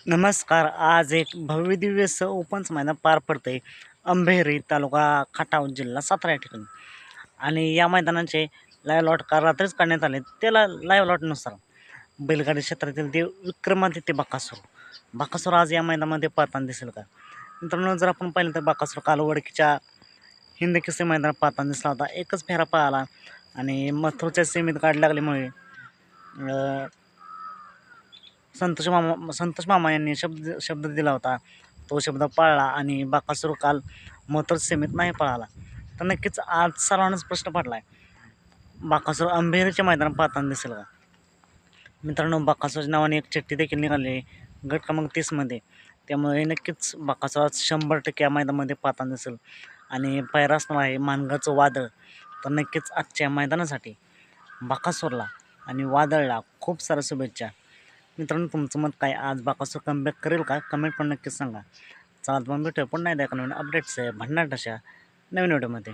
नमस्कार. आज एक भव्यदिव्य ओपनचं मैदान पार पडतंय अंधेरी तालुका खटाव जिल्हा सातारा या ठिकाणी. आणि या मैदानाचे लाईव्ह लॉट काल रात्रीच काढण्यात आले. त्याला लाईव्ह लॉटनुसार बैलगाडी क्षेत्रातील देव विक्रमादित्य बकासूर आज या मैदानामध्ये पळताना दिसेल का? मित्रांनो, जर आपण पाहिलं तर बकासूर काल वडकीच्या हिंद केसरी मैदानात पळताना दिसला होता. एकच फेरा पळाला आणि मथुरच्या सीमेत गाडी लागल्यामुळे संतोष मामा यांनी शब्द दिला होता. तो शब्द पाळला आणि बकासूर काल मथुर सीमेत नाही पळाला. तर नक्कीच आज सर्वांनाच प्रश्न पडला आहे, बकासूर अंधेरीच्या मैदानात पळताना दिसेल का? मित्रांनो, बकासूरच्या नावाने एक चिठ्ठी देखील निघाली आहे गट क्रमांक 30मध्ये. त्यामुळे नक्कीच बकासूर आज 100% या मैदानामध्ये पळताना दिसेल. आणि पायरा असणार आहे मानगाचं वादळ. तर नक्कीच आजच्या मैदानासाठी बकासूरला आणि वादळला खूप साऱ्या शुभेच्छा. मित्रांनो, तुमचं मत काय? आज बकासूर कमबॅक करेल का? कमेंट पण नक्कीच सांगा. चला, तुम्हाला भेटूया पुन्हा एकदा नवीन अपडेट्स आहे भन्नाट अशा नवीन व्हिडिओमध्ये.